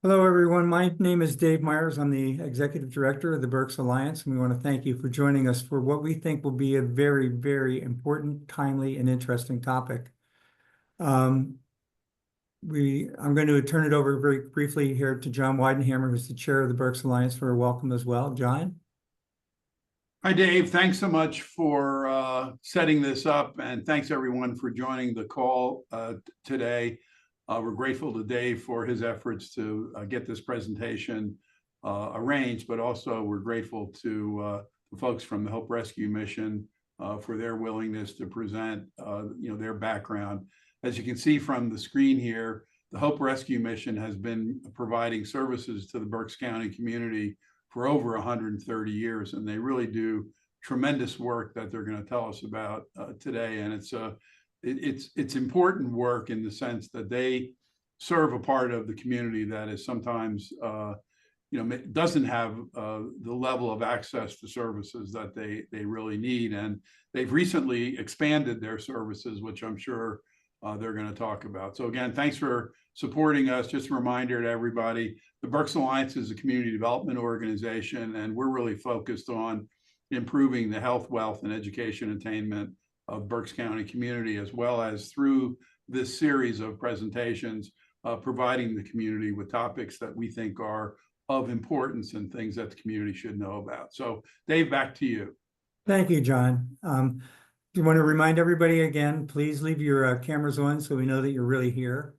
Hello, everyone. My name is Dave Myers. I'm the Executive Director of the Berks Alliance, and we want to thank you for joining us for what we think will be a very, very important, timely, and interesting topic. Um, I'm going to turn it over very briefly here to John Weidenhammer, who's the chair of the Berks Alliance, for a welcome as well. John? Hi, Dave. Thanks so much for setting this up, and thanks everyone for joining the call today. We're grateful to Dave for his efforts to get this presentation arranged, but also we're grateful to the folks from the Hope Rescue Mission for their willingness to present their background. As you can see from the screen here, the Hope Rescue Mission has been providing services to the Berks County community for over 130 years, and they really do tremendous work that they're going to tell us about today. And it's important work in the sense that they serve a part of the community that is sometimes doesn't have the level of access to services that they really need. And they've recently expanded their services, which I'm sure they're going to talk about. So again, thanks for supporting us. Just a reminder to everybody, the Berks Alliance is a community development organization, and we're really focused on improving the health, wealth, and education attainment of Berks County community, as well as through this series of presentations, providing the community with topics that we think are of importance and things that the community should know about. So Dave, back to you. Thank you, John. You want to remind everybody again, please leave your cameras on so we know that you're really here,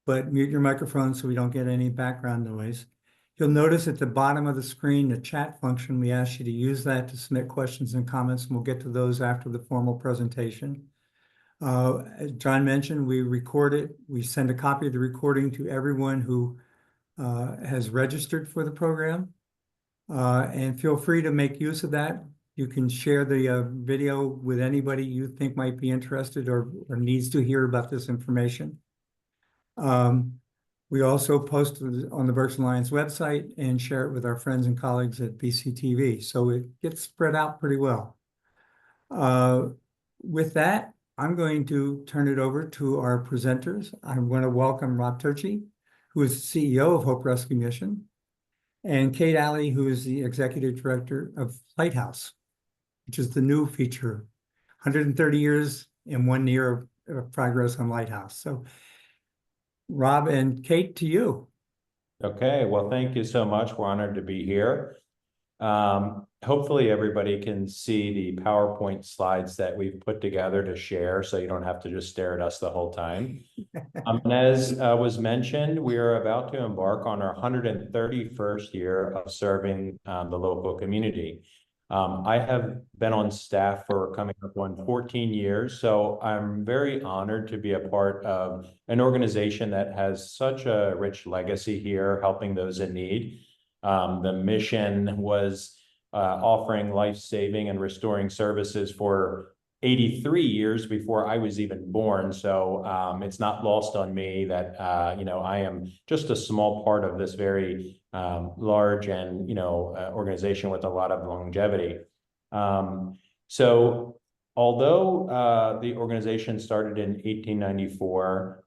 but mute your microphone so we don't get any background noise. You'll notice at the bottom of the screen, the chat function. We ask you to use that to submit questions and comments, and we'll get to those after the formal presentation. As John mentioned, we record it. We send a copy of the recording to everyone who has registered for the program, and feel free to make use of that. You can share the video with anybody you think might be interested or needs to hear about this information. We also post on the Berks Alliance website and share it with our friends and colleagues at BCTV. So it gets spread out pretty well. With that, I'm going to turn it over to our presenters. I want to welcome Rob Turchi, who is CEO of Hope Rescue Mission, and Kate Alley, who is the Executive Director of Lighthouse, which is the new feature, 130 years and 1 year of progress on Lighthouse. So Rob and Kate, to you. Okay, well, thank you so much. We're honored to be here. Hopefully everybody can see the PowerPoint slides that we've put together to share, so you don't have to just stare at us the whole time. And as was mentioned, we are about to embark on our 131st year of serving the local community. I have been on staff for coming up on 14 years, so I'm very honored to be a part of an organization that has such a rich legacy here, helping those in need. The mission was offering life-saving and restoring services for 83 years before I was even born. So it's not lost on me that, I am just a small part of this very large and, organization with a lot of longevity. So although the organization started in 1894,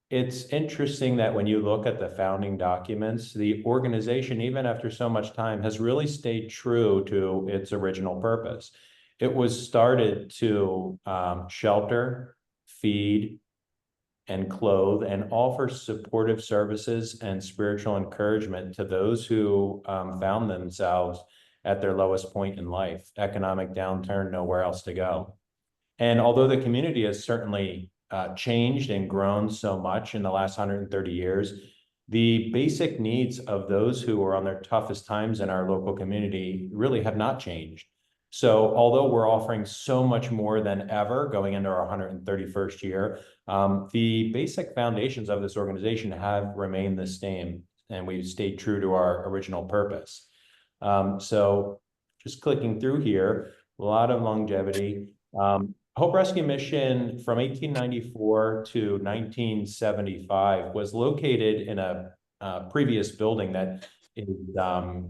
it's interesting that when you look at the founding documents, the organization, even after so much time, has really stayed true to its original purpose. It was started to shelter, feed, and clothe, and offer supportive services and spiritual encouragement to those who found themselves at their lowest point in life, economic downturn, nowhere else to go. And although the community has certainly changed and grown so much in the last 130 years, the basic needs of those who are on their toughest times in our local community really have not changed. So although we're offering so much more than ever going into our 131st year, the basic foundations of this organization have remained the same, and we've stayed true to our original purpose. So just clicking through here, a lot of longevity. Hope Rescue Mission from 1894 to 1975 was located in a previous building that is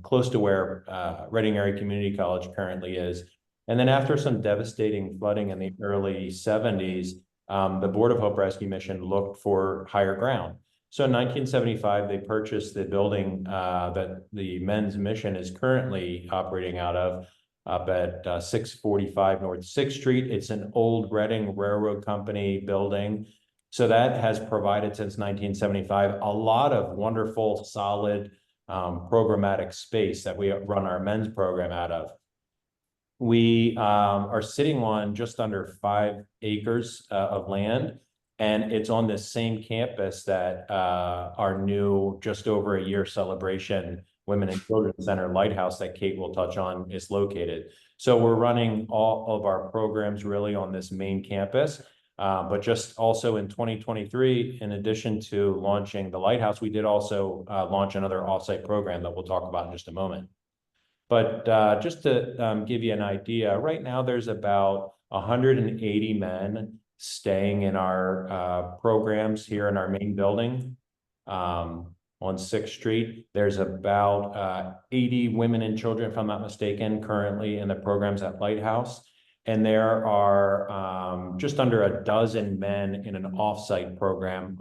close to where Reading Area Community College currently is. And then after some devastating flooding in the early 70s, the Board of Hope Rescue Mission looked for higher ground. So in 1975, they purchased the building that the men's mission is currently operating out of up at 645 North 6th Street. It's an old Reading Railroad Company building. So that has provided since 1975 a lot of wonderful, solid programmatic space that we run our men's program out of. We are sitting on just under 5 acres of land, and it's on this same campus that our new just over a year celebration Women and Children Center Lighthouse that Kate will touch on is located. So we're running all of our programs really on this main campus. But just also in 2023, in addition to launching the Lighthouse, we did also launch another offsite program that we'll talk about in just a moment. But just to give you an idea, right now there's about 180 men staying in our programs here in our main building on 6th Street. There's about 80 women and children, if I'm not mistaken, currently in the programs at Lighthouse. And there are just under a dozen men in an offsite program,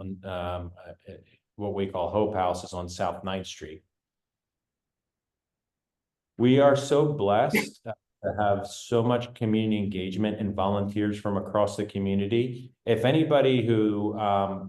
what we call Hope Houses on South 9th Street. We are so blessed to have so much community engagement and volunteers from across the community. If anybody who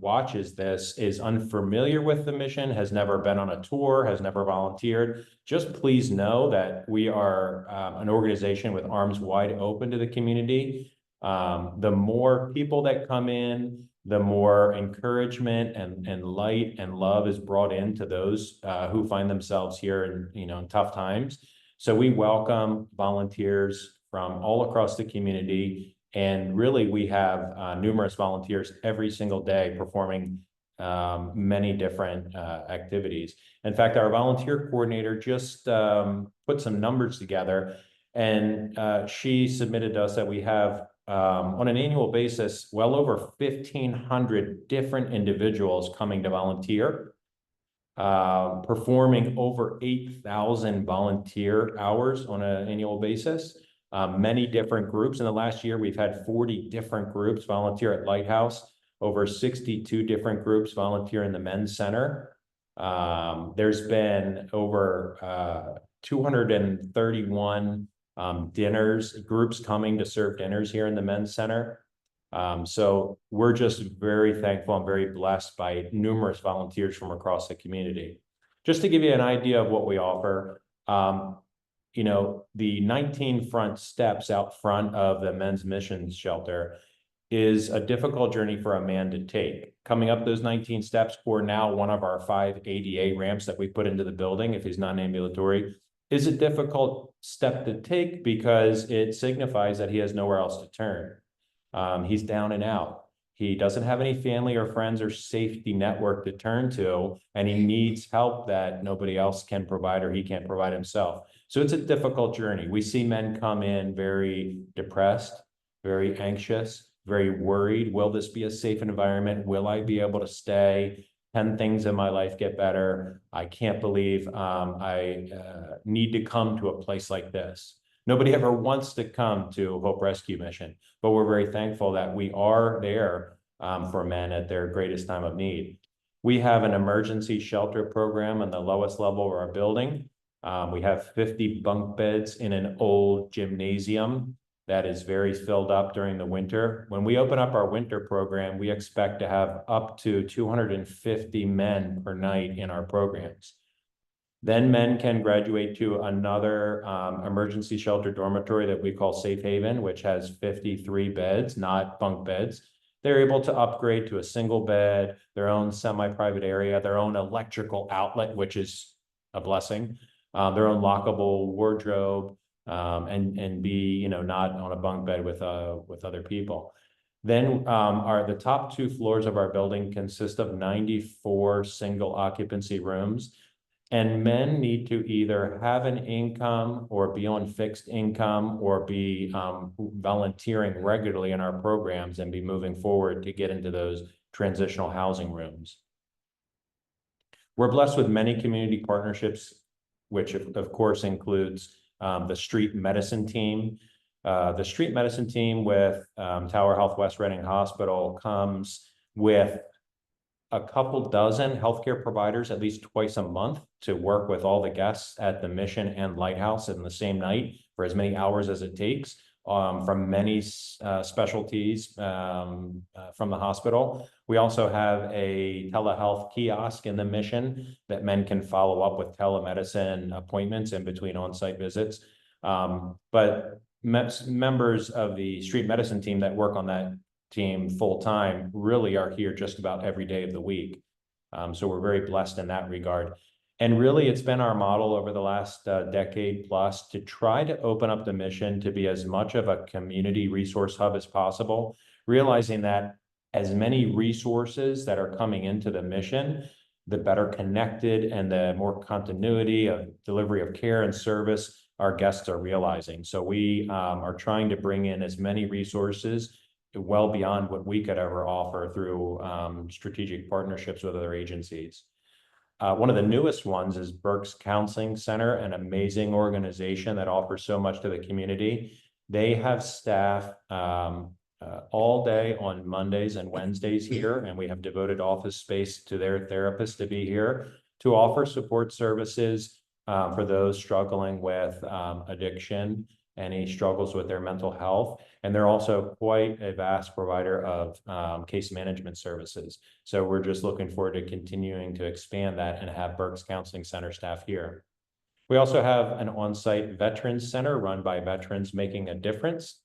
watches this is unfamiliar with the mission, has never been on a tour, has never volunteered, just please know that we are an organization with arms wide open to the community. The more people that come in, the more encouragement and light and love is brought into those who find themselves here in tough times. So we welcome volunteers from all across the community, and really we have numerous volunteers every single day performing many different activities. In fact, our volunteer coordinator just put some numbers together, and she submitted to us that we have on an annual basis well over 1,500 different individuals coming to volunteer. Performing over 8,000 volunteer hours on an annual basis, many different groups. In the last year, we've had 40 different groups volunteer at Lighthouse, over 62 different groups volunteer in the Men's Center. There's been over 231 groups coming to serve dinners here in the Men's Center. So we're just very thankful and very blessed by numerous volunteers from across the community. Just to give you an idea of what we offer, the 19 front steps out front of the men's missions shelter is a difficult journey for a man to take. Coming up those 19 steps, or now one of our 5 ADA ramps that we put into the building if he's non-ambulatory, is a difficult step to take because it signifies that he has nowhere else to turn. He's down and out. He doesn't have any family or friends or safety network to turn to, and he needs help that nobody else can provide or he can't provide himself. So it's a difficult journey. We see men come in very depressed, very anxious, very worried. Will this be a safe environment? Will I be able to stay? 10 things in my life get better. I can't believe I need to come to a place like this. Nobody ever wants to come to Hope Rescue Mission, but we're very thankful that we are there for men at their greatest time of need. We have an emergency shelter program on the lowest level of our building. We have 50 bunk beds in an old gymnasium that is very filled up during the winter. When we open up our winter program, we expect to have up to 250 men per night in our programs. Then men can graduate to another emergency shelter dormitory that we call Safe Haven, which has 53 beds, not bunk beds. They're able to upgrade to a single bed, their own semi-private area, their own electrical outlet, which is a blessing, their own lockable wardrobe, and be not on a bunk bed with other people. Then the top 2 floors of our building consist of 94 single occupancy rooms. And men need to either have an income or be on fixed income or be volunteering regularly in our programs and be moving forward to get into those transitional housing rooms. We're blessed with many community partnerships, which of course includes the street medicine team. The street medicine team with Tower Health West Reading Hospital comes with a couple dozen healthcare providers at least twice a month to work with all the guests at the Mission and Lighthouse in the same night for as many hours as it takes, from many specialties from the hospital. We also have a telehealth kiosk in the Mission that men can follow up with telemedicine appointments in between on-site visits. But members of the street medicine team that work on that team full-time really are here just about every day of the week. So we're very blessed in that regard. And really, it's been our model over the last decade plus to try to open up the Mission to be as much of a community resource hub as possible, realizing that as many resources that are coming into the Mission, the better connected and the more continuity of delivery of care and service our guests are realizing. So we are trying to bring in as many resources well beyond what we could ever offer through strategic partnerships with other agencies. One of the newest ones is Burke's Counseling Center, an amazing organization that offers so much to the community. They have staff all day on Mondays and Wednesdays here, and we have devoted office space to their therapists to be here to offer support services for those struggling with addiction, any struggles with their mental health. And they're also quite a vast provider of case management services. So we're just looking forward to continuing to expand that and have Burke's Counseling Center staff here. We also have an on-site veterans center run by veterans making a difference.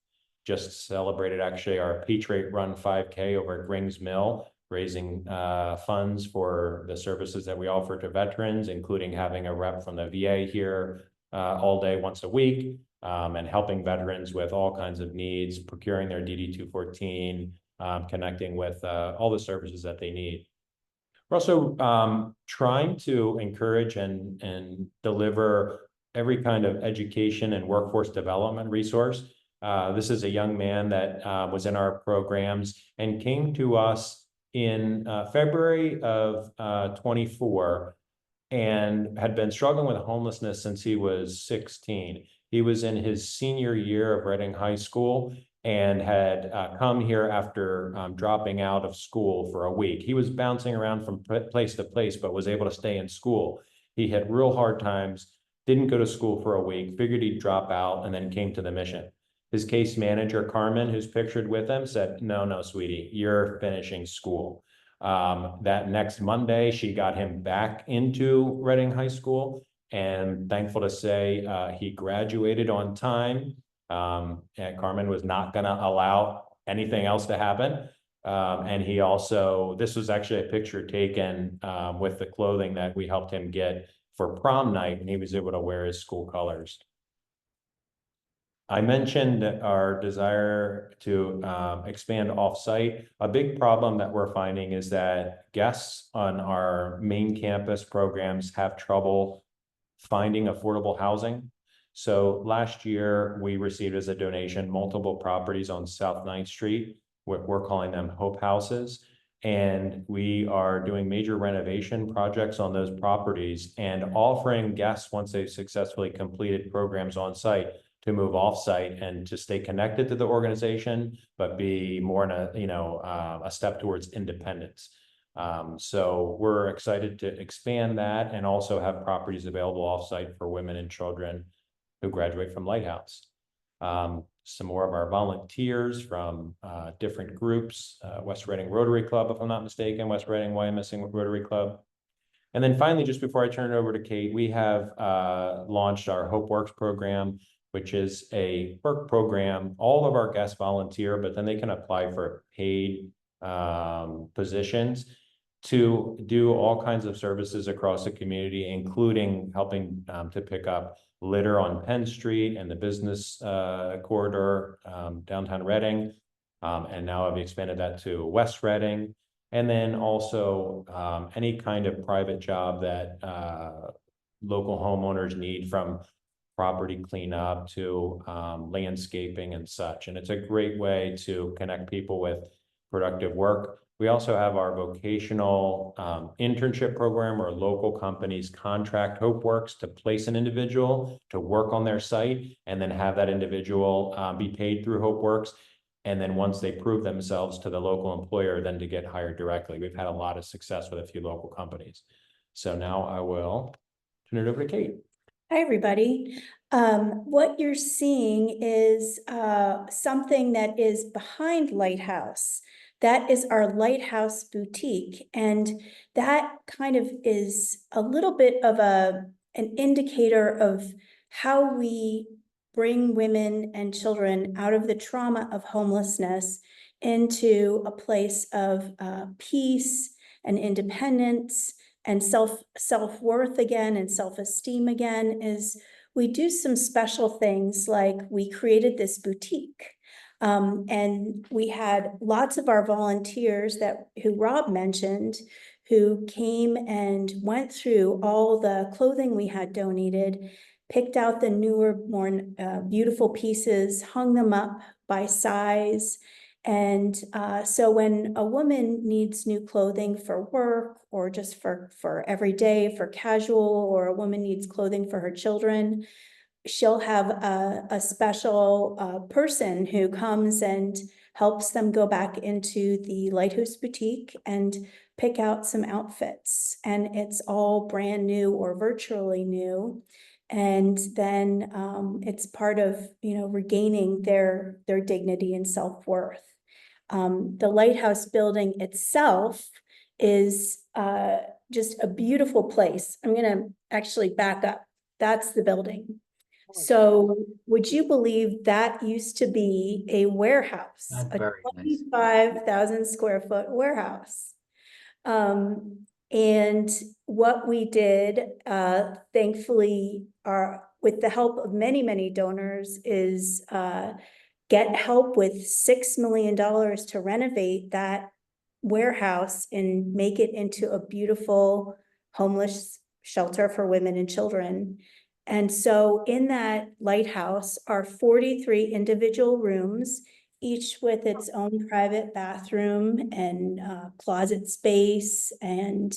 Just celebrated actually our Patriot Run 5K over at Grings Mill, raising funds for the services that we offer to veterans, including having a rep from the VA here all day once a week, and helping veterans with all kinds of needs, procuring their DD-214, connecting with all the services that they need. We're also trying to encourage and deliver every kind of education and workforce development resource. This is a young man that was in our programs and came to us in February of 24 and had been struggling with homelessness since he was 16. He was in his senior year of Reading High School and had come here after dropping out of school for a week. He was bouncing around from place to place, but was able to stay in school. He had real hard times, didn't go to school for a week, figured he'd drop out, and then came to the Mission. His case manager, Carmen, who's pictured with him, said, no, sweetie, you're finishing school. That next Monday, she got him back into Reading High School, and thankful to say he graduated on time. And Carmen was not going to allow anything else to happen. And he also, this was actually a picture taken with the clothing that we helped him get for prom night, and he was able to wear his school colors. I mentioned our desire to expand off-site. A big problem that we're finding is that guests on our main campus programs have trouble finding affordable housing. So last year, we received as a donation multiple properties on South 9th Street. We're calling them Hope Houses. And we are doing major renovation projects on those properties and offering guests, once they've successfully completed programs on site, to move off-site and to stay connected to the organization, but be more in a step towards independence. So we're excited to expand that and also have properties available off-site for women and children who graduate from Lighthouse. Some more of our volunteers from different groups, West Reading Rotary Club, if I'm not mistaken, West Reading YMSing Rotary Club. And then finally, just before I turn it over to Kate, we have launched our Hope Works program, which is a work program. All of our guests volunteer, but then they can apply for paid positions to do all kinds of services across the community, including helping to pick up litter on Penn Street and the business corridor, downtown Reading. And now I've expanded that to West Reading. And then also any kind of private job that local homeowners need, from property cleanup to landscaping and such. And it's a great way to connect people with productive work. We also have our vocational internship program, where local companies contract HopeWorks to place an individual to work on their site and then have that individual be paid through HopeWorks. And then once they prove themselves to the local employer, then to get hired directly. We've had a lot of success with a few local companies. So now I will turn it over to Kate. Hi, everybody. What you're seeing is something that is behind Lighthouse. That is our Lighthouse Boutique. And that kind of is a little bit of an indicator of how we bring women and children out of the trauma of homelessness into a place of peace and independence and self-worth again and self-esteem again. Is we do some special things, like we created this boutique. And we had lots of our volunteers who Rob mentioned, who came and went through all the clothing we had donated, picked out the newer, more beautiful pieces, hung them up by size. And so when a woman needs new clothing for work, or just for every day, for casual, or a woman needs clothing for her children, she'll have a special person who comes and helps them go back into the Lighthouse Boutique and pick out some outfits. And it's all brand new or virtually new. And then it's part of, regaining their dignity and self-worth. The Lighthouse building itself is just a beautiful place. I'm gonna actually back up. That's the building. So would you believe that used to be a warehouse, That's a very nice. 25,000 square foot warehouse? And what we did, thankfully, with the help of many, many donors, is get help with $6 million to renovate that warehouse and make it into a beautiful homeless shelter for women and children. And so in that Lighthouse are 43 individual rooms, each with its own private bathroom and closet space. And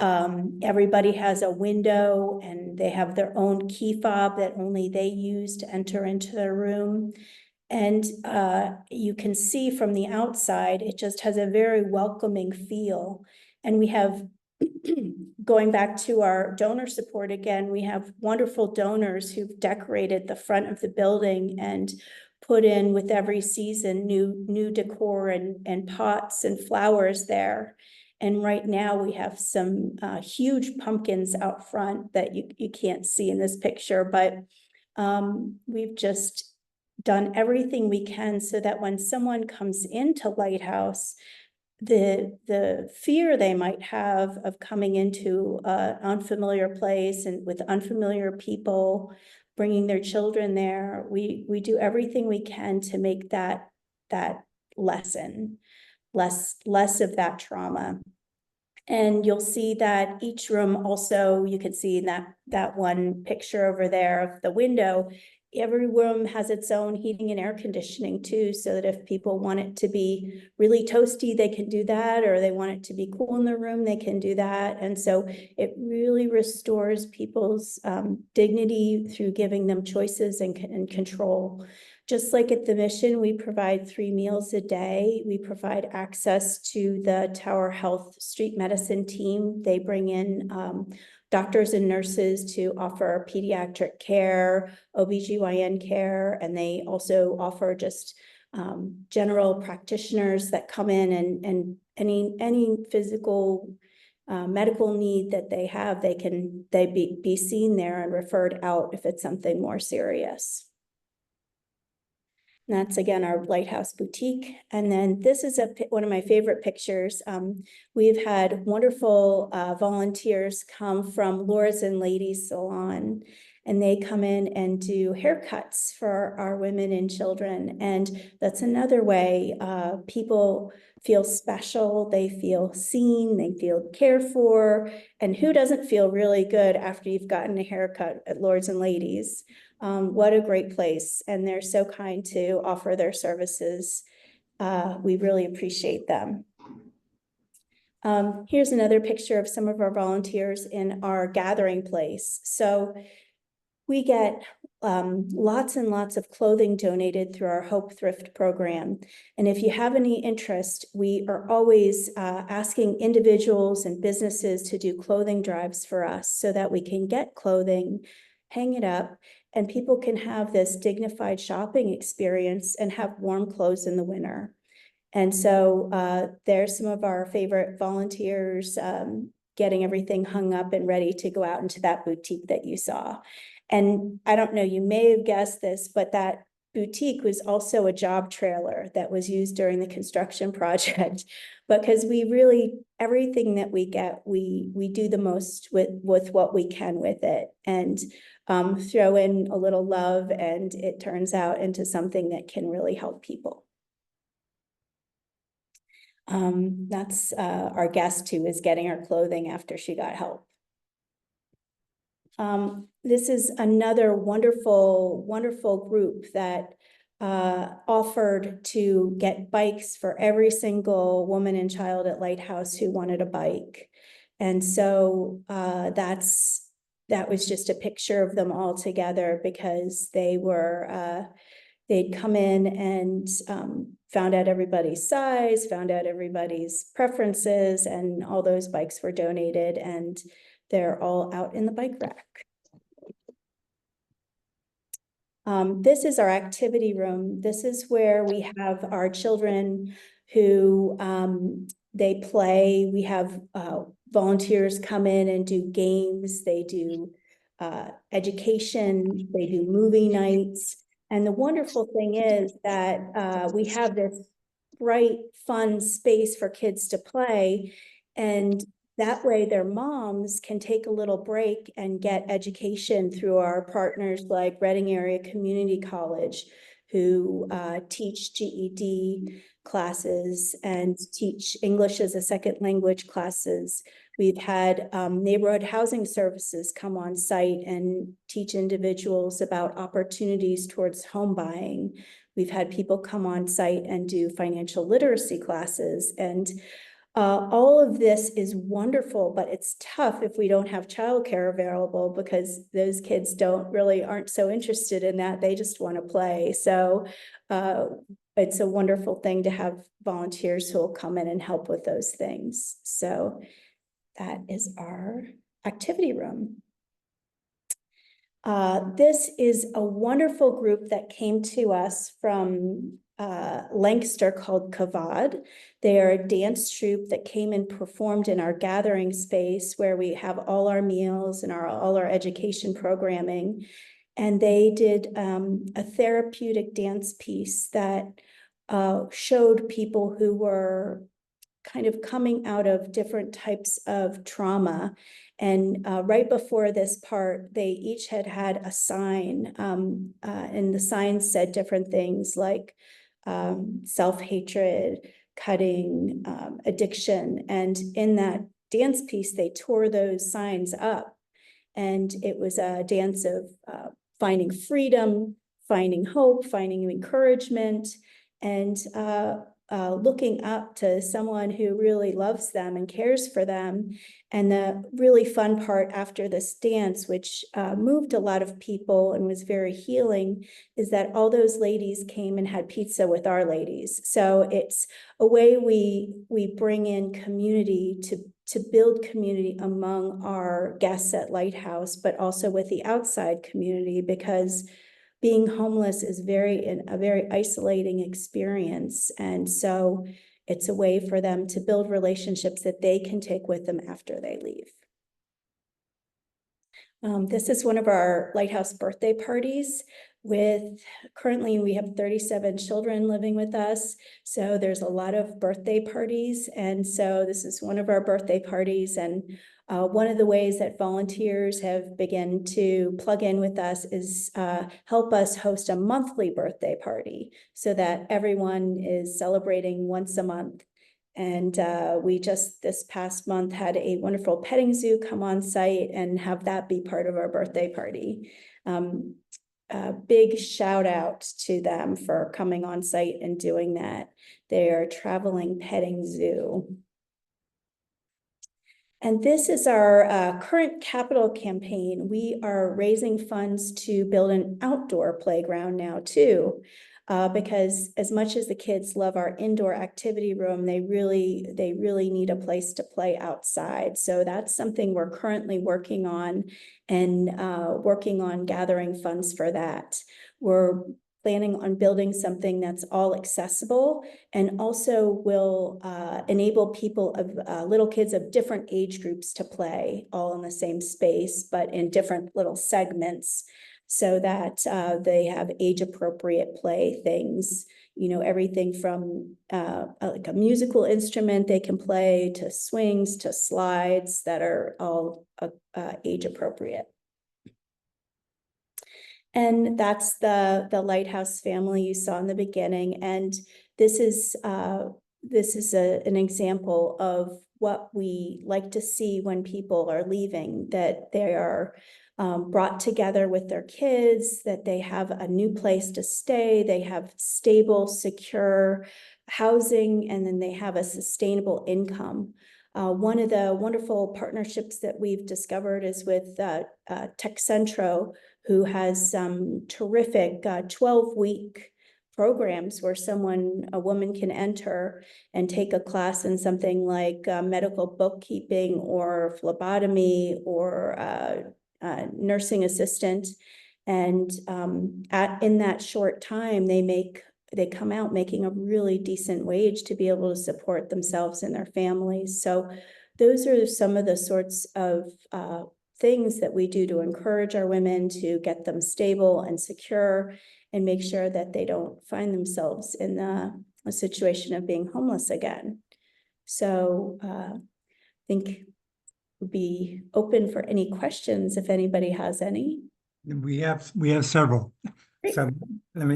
everybody has a window, and they have their own key fob that only they use to enter into their room. And you can see from the outside, it just has a very welcoming feel. And we have, going back to our donor support again, we have wonderful donors who've decorated the front of the building and put in, with every season, new decor and pots and flowers there. And right now we have some huge pumpkins out front that you can't see in this picture, but we've just done everything we can so that when someone comes into Lighthouse, the fear they might have of coming into an unfamiliar place and with unfamiliar people, bringing their children there, we do everything we can to make that lessen, less of that trauma. And you'll see that each room also, you can see in that one picture over there of the window, every room has its own heating and air conditioning too, so that if people want it to be really toasty, they can do that, or they want it to be cool in the room, they can do that. And so it really restores people's dignity through giving them choices and control. Just like at the Mission, we provide 3 meals a day. We provide access to the Tower Health Street Medicine team. They bring in doctors and nurses to offer pediatric care, OBGYN care, and they also offer just general practitioners that come in, and any physical medical need that they have, they be seen there and referred out if it's something more serious. And that's again our Lighthouse Boutique. And then this is one of my favorite pictures. We've had wonderful volunteers come from Laura's and Ladies Salon, and they come in and do haircuts for our women and children. And that's another way people feel special, they feel seen, they feel cared for. And who doesn't feel really good after you've gotten a haircut at Lords and Ladies? What a great place. And they're so kind to offer their services. We really appreciate them. Here's another picture of some of our volunteers in our gathering place. So we get lots and lots of clothing donated through our Hope Thrift program. And if you have any interest, we are always asking individuals and businesses to do clothing drives for us so that we can get clothing, hang it up, and people can have this dignified shopping experience and have warm clothes in the winter. And so there's some of our favorite volunteers getting everything hung up and ready to go out into that boutique that you saw. And I don't know, you may have guessed this, but that boutique was also a job trailer that was used during the construction project, because we really, everything that we get, we do the most with what we can with it, and throw in a little love, and it turns out into something that can really help people. That's our guest who is getting her clothing after she got help. This is another wonderful, wonderful group that offered to get bikes for every single woman and child at Lighthouse who wanted a bike. And so that was just a picture of them all together, because they were they'd come in and found out everybody's size, found out everybody's preferences, and all those bikes were donated, and they're all out in the bike rack. This is our activity room. This is where we have our children who they play. We have volunteers come in and do games. They do education. They do movie nights. And the wonderful thing is that we have this bright, fun space for kids to play. And that way their moms can take a little break and get education through our partners like Reading Area Community College, who teach GED classes and teach English as a second language classes. We've had neighborhood housing services come on site and teach individuals about opportunities towards home buying. We've had people come on site and do financial literacy classes. And all of this is wonderful, but it's tough if we don't have childcare available, because those kids aren't so interested in that. They just want to play. So it's a wonderful thing to have volunteers who will come in and help with those things. So that is our activity room. This is a wonderful group that came to us from Lancaster called Kavad. They are a dance troupe that came and performed in our gathering space where we have all our meals and all our education programming. And they did a therapeutic dance piece that showed people who were kind of coming out of different types of trauma. And right before this part, they each had a sign, and the sign said different things like self-hatred, cutting, addiction. And in that dance piece, they tore those signs up. And it was a dance of finding freedom, finding hope, finding encouragement, and looking up to someone who really loves them and cares for them. And the really fun part after this dance, which moved a lot of people and was very healing, is that all those ladies came and had pizza with our ladies. So it's a way we bring in community to build community among our guests at Lighthouse, but also with the outside community, because being homeless is a very isolating experience. And so it's a way for them to build relationships that they can take with them after they leave. This is one of our Lighthouse birthday parties. Currently we have 37 children living with us. So there's a lot of birthday parties. And so this is one of our birthday parties. And one of the ways that volunteers have begun to plug in with us is help us host a monthly birthday party so that everyone is celebrating once a month. And we just this past month had a wonderful petting zoo come on site and have that be part of our birthday party. A big shout out to them for coming on site and doing that. They are traveling petting zoo. And this is our current capital campaign. We are raising funds to build an outdoor playground now too. Because as much as the kids love our indoor activity room, they really need a place to play outside. So that's something we're currently working on and working on gathering funds for that. We're planning on building something that's all accessible and also will enable people of little kids of different age groups to play all in the same space, but in different little segments, so that they have age appropriate play things, you know, everything from like a musical instrument they can play to swings to slides that are all age appropriate. And that's the Lighthouse family you saw in the beginning. And this is an example of what we like to see when people are leaving, that they are brought together with their kids, that they have a new place to stay, they have stable, secure housing, and then they have a sustainable income. One of the wonderful partnerships that we've discovered is with Tech Centro, who has some terrific 12-week programs where a woman can enter and take a class in something like medical bookkeeping or phlebotomy or nursing assistant. And in that short time, they come out making a really decent wage to be able to support themselves and their families. So those are some of the sorts of things that we do to encourage our women, to get them stable and secure and make sure that they don't find themselves in a situation of being homeless again. So I think we'll be open for any questions if anybody has any. We have several. Great. So let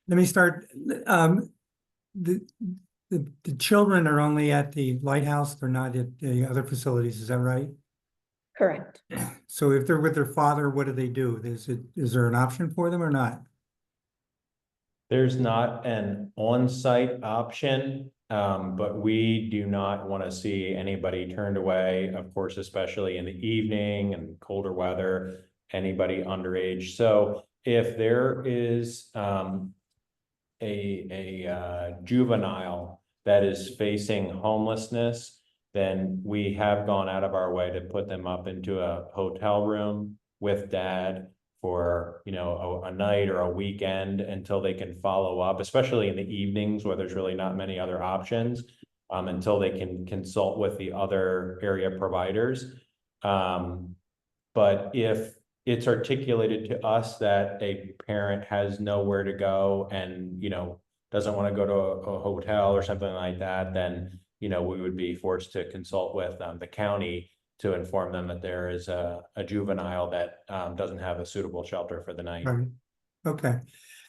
me start. The children are only at the Lighthouse, they're not at the other facilities, is that right? Correct. So if they're with their father, what do they do? Is there an option for them or not? There's not an on-site option, but we do not want to see anybody turned away, of course, especially in the evening and colder weather, anybody underage. So if there is a juvenile that is facing homelessness, then we have gone out of our way to put them up into a hotel room with dad for, you know, a night or a weekend until they can follow up, especially in the evenings where there's really not many other options, until they can consult with the other area providers. But if it's articulated to us that a parent has nowhere to go and, you know, doesn't want to go to a hotel or something like that, then, you know, we would be forced to consult with the county to inform them that there is a juvenile that doesn't have a suitable shelter for the night. Right. Okay.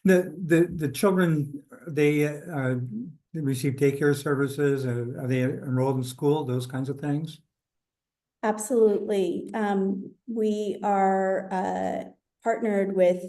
The children, they receive daycare services. Are they enrolled in school? Those kinds of things. Absolutely. We are partnered with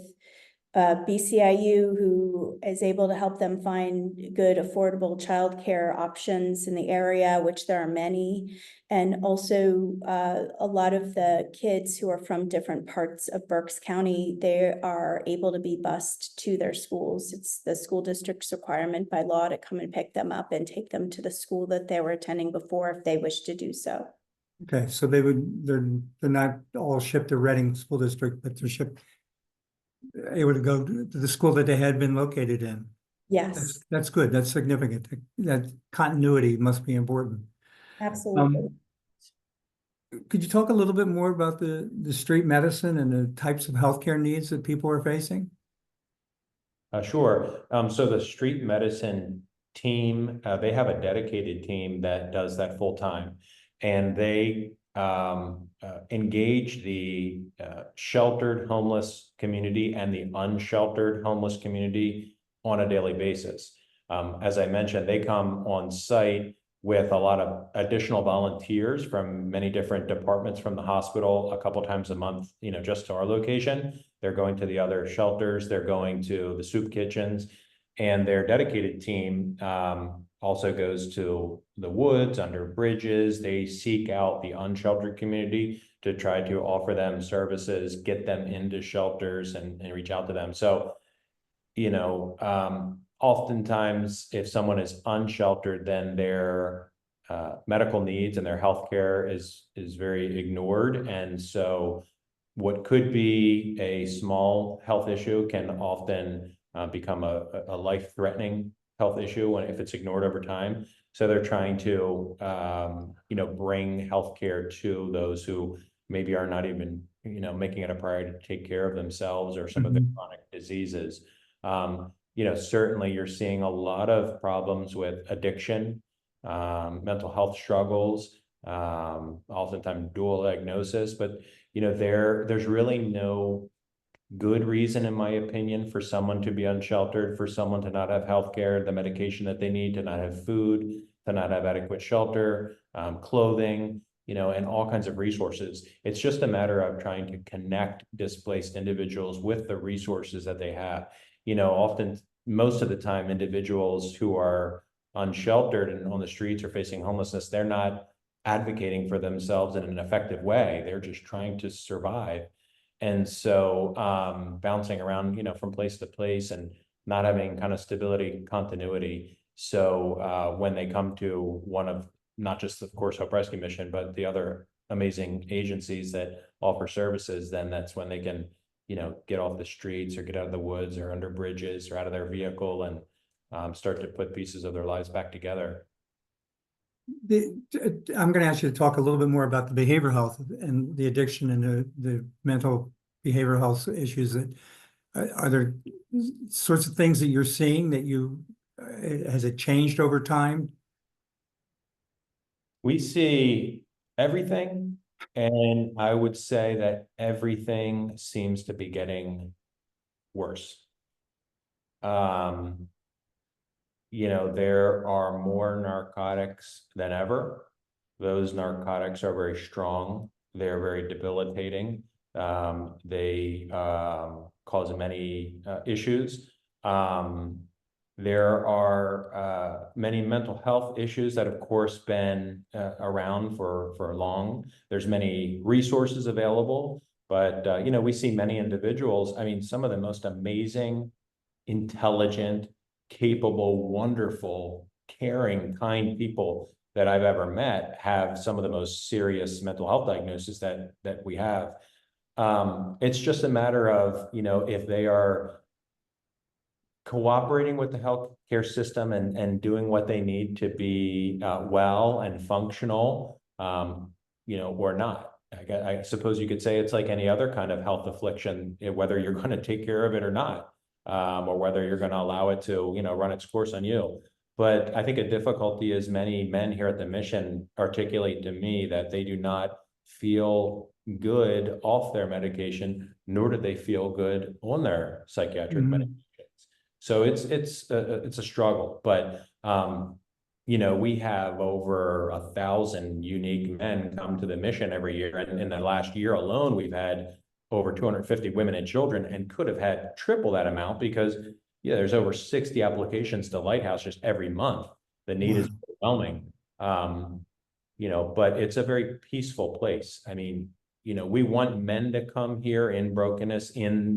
BCIU, who is able to help them find good, affordable childcare options in the area, which there are many. And also a lot of the kids who are from different parts of Berks County, they are able to be bused to their schools. It's the school district's requirement by law to come and pick them up and take them to the school that they were attending before if they wish to do so. Okay, so they're not all shipped to Reading School District, but they're shipped able to go to the school that they had been located in. Yes, That's good. That's significant. That continuity must be important. absolutely. Could you talk a little bit more about the street medicine and the types of healthcare needs that people are facing? Sure. So the street medicine team, they have a dedicated team that does that full time, and they engage the sheltered homeless community and the unsheltered homeless community on a daily basis. As I mentioned, they come on site with a lot of additional volunteers from many different departments from the hospital a couple times a month, you know, just to our location. They're going to the other shelters, they're going to the soup kitchens, and their dedicated team also goes to the woods, under bridges. They seek out the unsheltered community to try to offer them services, get them into shelters and reach out to them. So, oftentimes if someone is unsheltered, then their medical needs and their health care is very ignored. And so what could be a small health issue can often become a life-threatening health issue if it's ignored over time. So they're trying to, bring healthcare to those who maybe are not even, making it a priority to take care of themselves or some of their chronic diseases. Certainly you're seeing a lot of problems with addiction, mental health struggles, oftentimes dual diagnosis, but there's really no good reason, in my opinion, for someone to be unsheltered, for someone to not have healthcare, the medication that they need, to not have food, to not have adequate shelter, clothing, and all kinds of resources. It's just a matter of trying to connect displaced individuals with the resources that they have. Often, most of the time, individuals who are unsheltered and on the streets or facing homelessness, they're not advocating for themselves in an effective way. They're just trying to survive. And so bouncing around, from place to place and not having kind of stability, continuity. So when they come to one of, not just, of course, Hope Rescue Mission, but the other amazing agencies that offer services, then that's when they can, get off the streets or get out of the woods or under bridges or out of their vehicle and start to put pieces of their lives back together. I'm going to ask you to talk a little bit more about the behavioral health and the addiction and the mental behavioral health issues. That are there sorts of things that you're seeing that has it changed over time? We see everything, and I would say that everything seems to be getting worse. There are more narcotics than ever. Those narcotics are very strong. They're very debilitating. They cause many issues. There are many mental health issues that, of course, been around for long. There's many resources available, but we see many individuals. I mean, some of the most amazing, intelligent, capable, wonderful, caring, kind people that I've ever met have some of the most serious mental health diagnoses that we have. It's just a matter of, if they are cooperating with the healthcare system and doing what they need to be well and functional, or not. I suppose you could say it's like any other kind of health affliction, whether you're going to take care of it or not, or whether you're going to allow it to, run its course on you. But I think a difficulty is many men here at the mission articulate to me that they do not feel good off their medication, nor do they feel good on their psychiatric medications. So it's a struggle, but we have over 1,000 unique men come to the mission every year, and in the last year alone, we've had over 250 women and children, and could have had triple that amount because there's over 60 applications to Lighthouse just every month. The need is overwhelming. But it's a very peaceful place. I mean, we want men to come here in brokenness,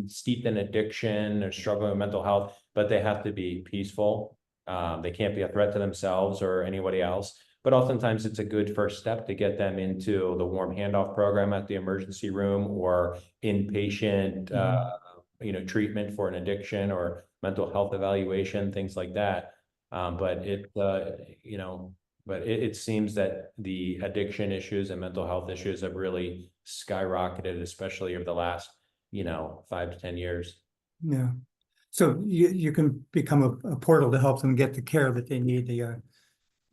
steeped in addiction or struggling with mental health, but they have to be peaceful. They can't be a threat to themselves or anybody else. But oftentimes it's a good first step to get them into the warm handoff program at the emergency room or inpatient, treatment for an addiction or mental health evaluation, things like that. But it seems that the addiction issues and mental health issues have really skyrocketed, especially over the last, 5 to 10 years. Yeah. So you can become a portal to help them get the care that they need, the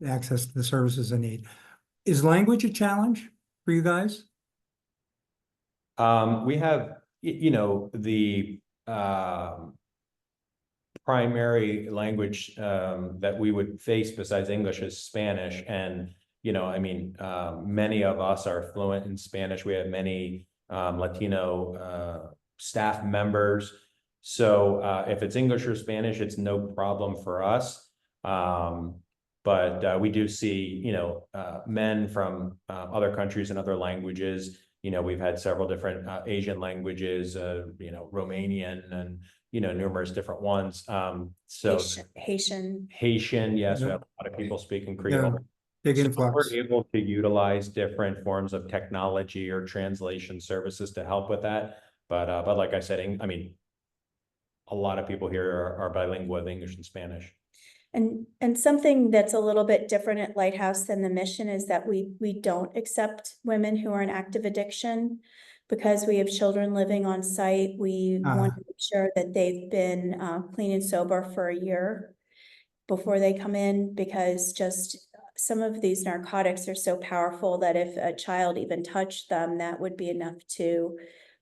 access to the services they need. Is language a challenge for you guys? We have, the primary language that we would face besides English is Spanish. And, many of us are fluent in Spanish. We have many Latino staff members. So if it's English or Spanish, it's no problem for us. But we do see, men from other countries and other languages. We've had several different Asian languages, Romanian and, numerous different ones. So Haitian. Haitian, yes, we Yeah. have a lot of people speaking Yeah, Creole. big So influx. we're able to utilize different forms of technology or translation services to help with that. But like I said, I mean, a lot of people here are bilingual with English and Spanish. And something that's a little bit different at Lighthouse than the mission is that we don't accept women who are in active addiction. Because we have children living on site, we want to make sure that they've been clean and sober for a year before they come in, because just some of these narcotics are so powerful that if a child even touched them, that would be enough to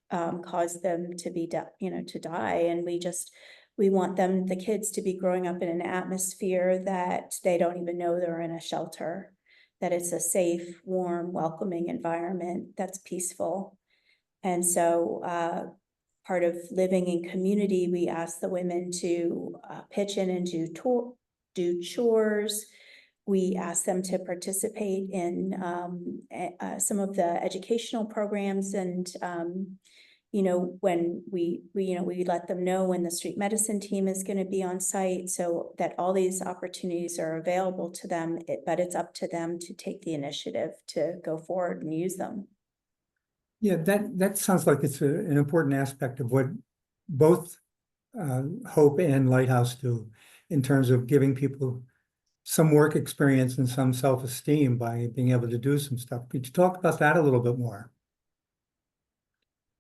cause them to be, to die. And we want them, the kids, to be growing up in an atmosphere that they don't even know they're in a shelter, that it's a safe, warm, welcoming environment that's peaceful. And so part of living in community, we ask the women to pitch in and do chores. We ask them to participate in some of the educational programs, and when we let them know when the street medicine team is going to be on site, so that all these opportunities are available to them, but it's up to them to take the initiative to go forward and use them. Yeah, that sounds like it's an important aspect of what both Hope and Lighthouse do in terms of giving people some work experience and some self-esteem by being able to do some stuff. Could you talk about that a little bit more?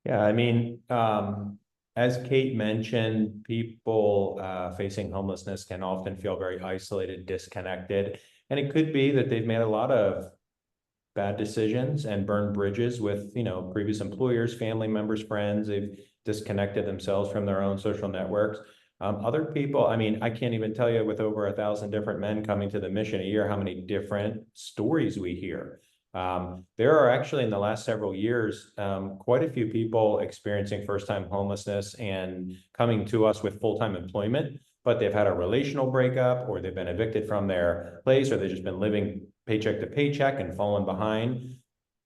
Yeah, I mean, as Kate mentioned, people facing homelessness can often feel very isolated, disconnected, and it could be that they've made a lot of bad decisions and burned bridges with, previous employers, family members, friends. They've disconnected themselves from their own social networks. Other people, I mean, I can't even tell you, with over 1,000 different men coming to the mission a year, how many different stories we hear. There are actually, in the last several years, quite a few people experiencing first-time homelessness and coming to us with full-time employment, but they've had a relational breakup, or they've been evicted from their place, or they've just been living paycheck to paycheck and fallen behind.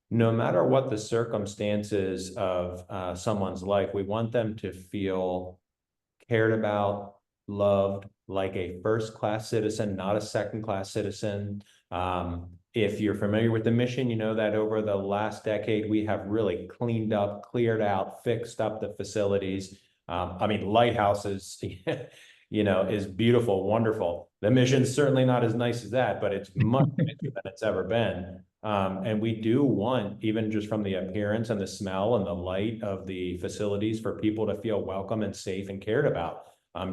No matter what the circumstances of someone's life, we want them to feel cared about, loved, like a first-class citizen, not a second-class citizen. If you're familiar with the mission, you know that over the last decade, we have really cleaned up, cleared out, fixed up the facilities. I mean, Lighthouse is, is beautiful, wonderful. The mission's certainly not as nice as that, but it's much nicer than it's ever been. And we do want, even just from the appearance and the smell and the light of the facilities, for people to feel welcome and safe and cared about.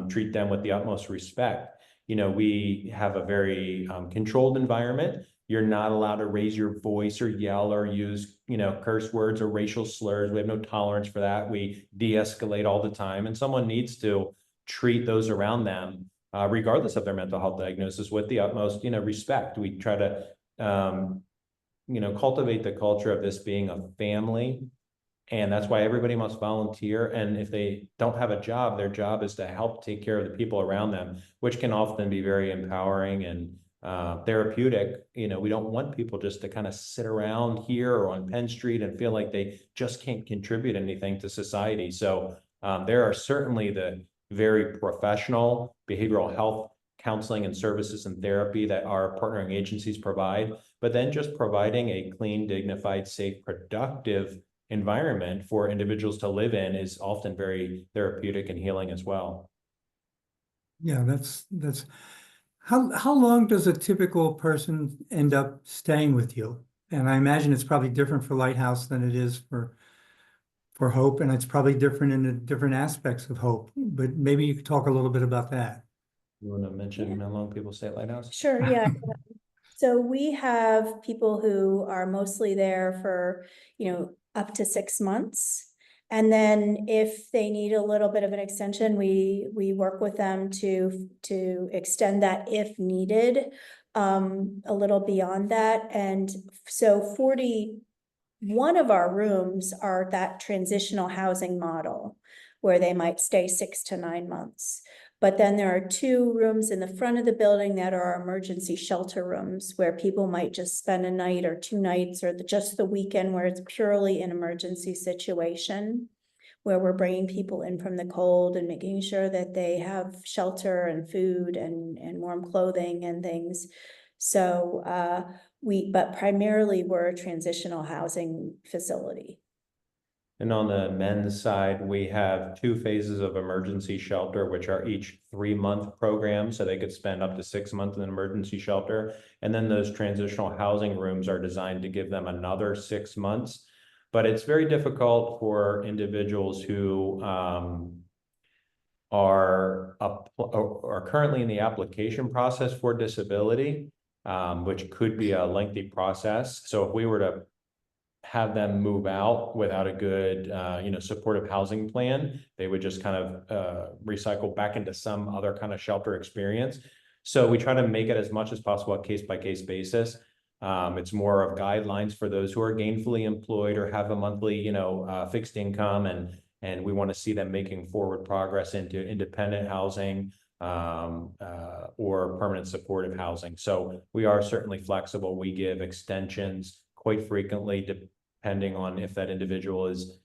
Treat them with the utmost respect. We have a very controlled environment. You're not allowed to raise your voice or yell or use, curse words or racial slurs. We have no tolerance for that. We de-escalate all the time, and someone needs to treat those around them, regardless of their mental health diagnosis, with the utmost, respect. We try to, cultivate the culture of this being a family. And that's why everybody must volunteer. And if they don't have a job, their job is to help take care of the people around them, which can often be very empowering and therapeutic. We don't want people just to kind of sit around here or on Penn Street and feel like they just can't contribute anything to society. So there are certainly the very professional behavioral health counseling and services and therapy that our partnering agencies provide, but then just providing a clean, dignified, safe, productive environment for individuals to live in is often very therapeutic and healing as well. Yeah, that's how long does a typical person end up staying with you? And I imagine it's probably different for Lighthouse than it is for Hope, and it's probably different in the different aspects of Hope, but maybe you could talk a little bit about that. You want to mention how long people stay at Lighthouse? Sure, yeah. So we have people who are mostly there for, up to 6 months. And then if they need a little bit of an extension, we work with them to extend that if needed, a little beyond that. And so 41 of our rooms are that transitional housing model, where they might stay 6 to 9 months. But then there are 2 rooms in the front of the building that are emergency shelter rooms where people might just spend a night or 2 nights or just the weekend where it's purely an emergency situation, where we're bringing people in from the cold and making sure that they have shelter and food and warm clothing and things. So but primarily we're a transitional housing facility. And on the men's side, we have 2 phases of emergency shelter, which are each 3-month programs. So they could spend up to 6 months in an emergency shelter. And then those transitional housing rooms are designed to give them another 6 months. But it's very difficult for individuals who are currently in the application process for disability, which could be a lengthy process. So if we were to have them move out without a good, supportive housing plan, they would just kind of recycle back into some other kind of shelter experience. So we try to make it as much as possible a case-by-case basis. It's more of guidelines for those who are gainfully employed or have a monthly, fixed income, and we want to see them making forward progress into independent housing or permanent supportive housing. So we are certainly flexible. We give extensions quite frequently, depending on if that individual is,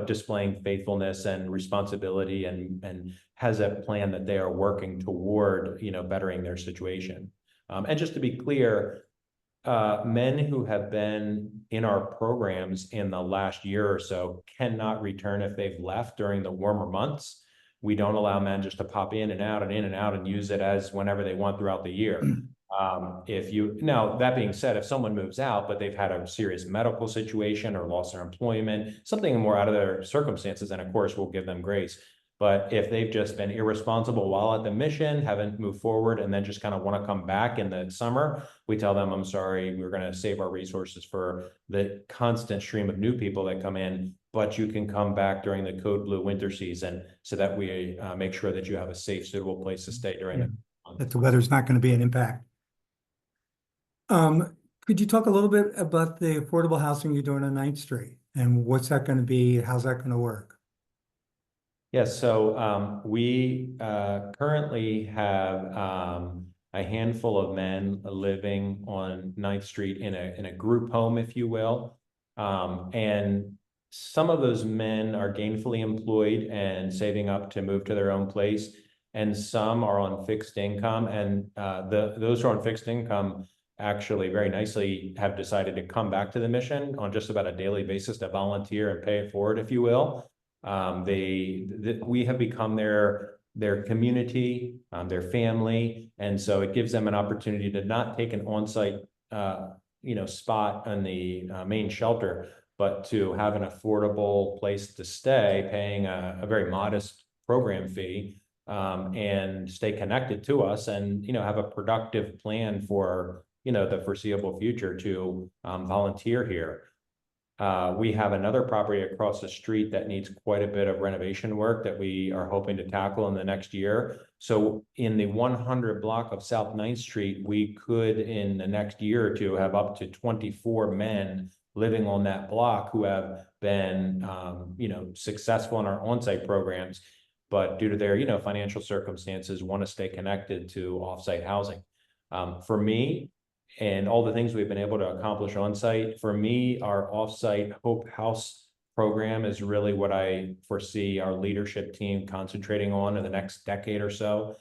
displaying faithfulness and responsibility and has a plan that they are working toward, bettering their situation. And just to be clear, men who have been in our programs in the last year or so cannot return if they've left during the warmer months. We don't allow men just to pop in and out and use it as whenever they want throughout the year. Now, that being said, if someone moves out, but they've had a serious medical situation or lost their employment, something more out of their circumstances, then of course we'll give them grace. But if they've just been irresponsible while at the mission, haven't moved forward, and then just kind of want to come back in the summer, we tell them, I'm sorry, we're going to save our resources for the constant stream of new people that come in, but you can come back during the code blue winter season so that we make sure that you have a safe, suitable place to stay during the month. That the weather's not going to be an impact. Could you talk a little bit about the affordable housing you're doing on 9th Street and what's that going to be? How's that going to work? Yes, so we currently have a handful of men living on 9th Street in a group home, if you will. And some of those men are gainfully employed and saving up to move to their own place. And some are on fixed income. And those who are on fixed income actually very nicely have decided to come back to the mission on just about a daily basis to volunteer and pay it forward, if you will. We have become their community, their family, and so it gives them an opportunity to not take an on-site, spot on the main shelter, but to have an affordable place to stay, paying a very modest program fee, and stay connected to us, and have a productive plan for the foreseeable future to volunteer here. We have another property across the street that needs quite a bit of renovation work that we are hoping to tackle in the next year. So in the 100 block of South 9th Street, we could, in the next year or two, have up to 24 men living on that block who have been, successful in our on-site programs, but due to their, financial circumstances, want to stay connected to off-site housing. For me, and all the things we've been able to accomplish on site, for me, our off-site Hope House program is really what I foresee our leadership team concentrating on in the next decade or so.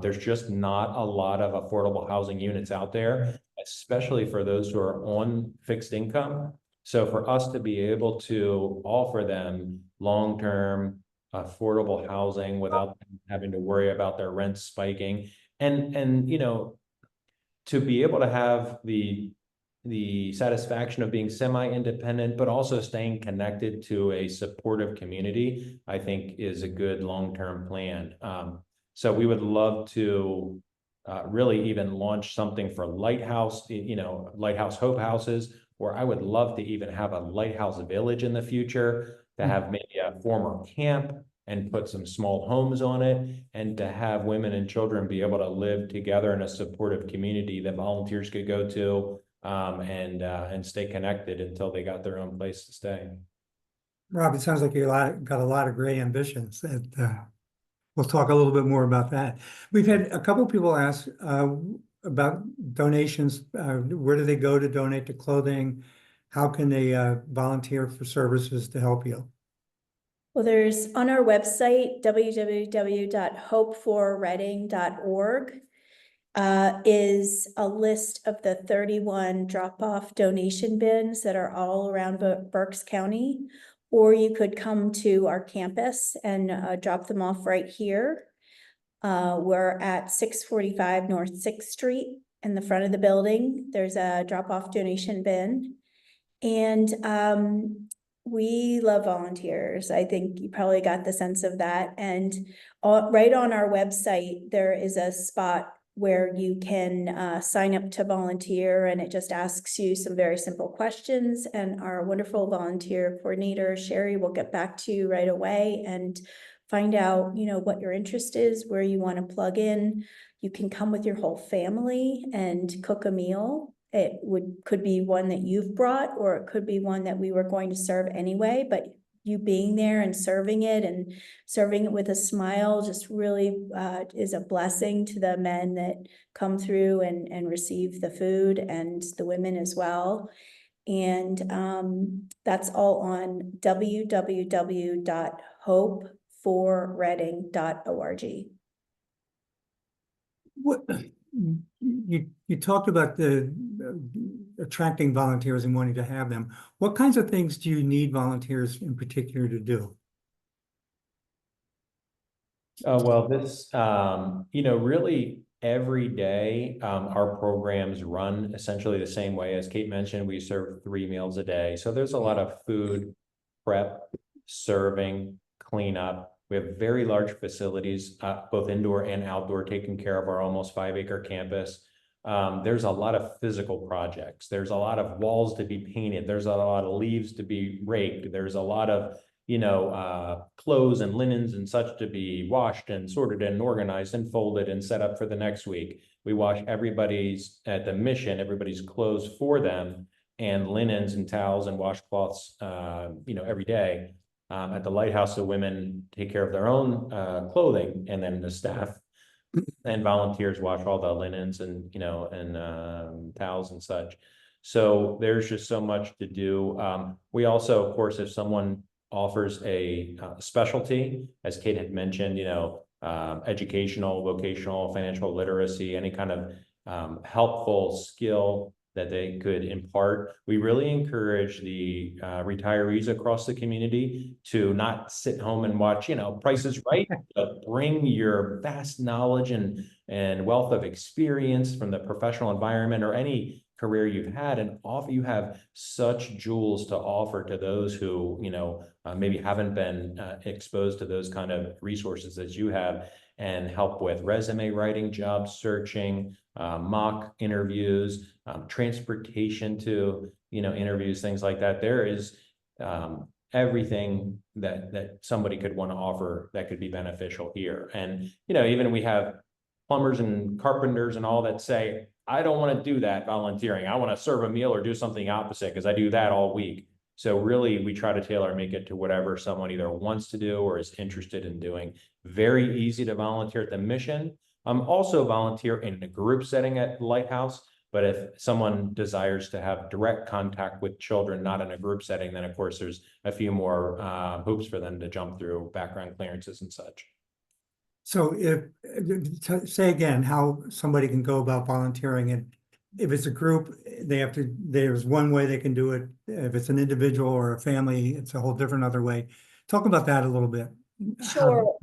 There's just not a lot of affordable housing units out there, especially for those who are on fixed income. So for us to be able to offer them long-term affordable housing without having to worry about their rent spiking, and to be able to have the satisfaction of being semi-independent, but also staying connected to a supportive community, I think is a good long-term plan. So we would love to really even launch something for Lighthouse, Lighthouse Hope Houses, or I would love to even have a Lighthouse Village in the future, to have maybe a former camp and put some small homes on it, and to have women and children be able to live together in a supportive community that volunteers could go to, and stay connected until they got their own place to stay. Rob, it sounds like you got a lot of great ambitions. we'll talk a little bit more about that. We've had a couple people ask about donations. Where do they go to donate to clothing? How can they volunteer for services to help you? Well, there's on our website, www.hopeforreading.org, is a list of the 31 drop-off donation bins that are all around Berks County. Or you could come to our campus and drop them off right here. We're at 645 North 6th Street in the front of the building. There's a drop-off donation bin. And we love volunteers. I think you probably got the sense of that. And right on our website, there is a spot where you can sign up to volunteer, and it just asks you some very simple questions. And our wonderful volunteer coordinator, Sherry, will get back to you right away and find out, you know, what your interest is, where you want to plug in. You can come with your whole family and cook a meal. It could be one that you've brought, or it could be one that we were going to serve anyway, but you being there and serving it with a smile just really is a blessing to the men that come through and receive the food, and the women as well. And that's all on www.hopeforreading.org. What you talked about the attracting volunteers and wanting to have them. What kinds of things do you need volunteers in particular to do? Well, this, really every day, our programs run essentially the same way. As Kate mentioned, we serve 3 meals a day. So there's a lot of food prep, serving, cleanup. We have very large facilities, both indoor and outdoor, taking care of our almost 5-acre campus. There's a lot of physical projects. There's a lot of walls to be painted. There's a lot of leaves to be raked. There's a lot of, clothes and linens and such to be washed and sorted and organized and folded and set up for the next week. We wash everybody's clothes for them, and linens and towels and washcloths, every day. At the lighthouse, the women take care of their own clothing, and then the staff and volunteers wash all the linens and towels and such. So there's just so much to do. We also, of course, if someone offers a specialty, as Kate had mentioned, educational, vocational, financial literacy, any kind of helpful skill that they could impart. We really encourage the retirees across the community to not sit home and watch, Price is Right, but bring your vast knowledge and wealth of experience from the professional environment or any career you've had, and you have such jewels to offer to those who, maybe haven't been exposed to those kind of resources that you have, and help with resume writing, job searching, mock interviews, transportation to, interviews, things like that. There is everything that somebody could want to offer that could be beneficial here. And, even we have plumbers and carpenters and all that say, I don't want to do that volunteering. I want to serve a meal or do something opposite because I do that all week. So really, we try to make it to whatever someone either wants to do or is interested in doing. Very easy to volunteer at the mission. Also volunteer in a group setting at Lighthouse. But if someone desires to have direct contact with children, not in a group setting, then of course there's a few more hoops for them to jump through, background clearances and such. So say again how somebody can go about volunteering, and if it's a group, there's one way they can do it. If it's an individual or a family, it's a whole different other way. Talk about that a little bit. Sure.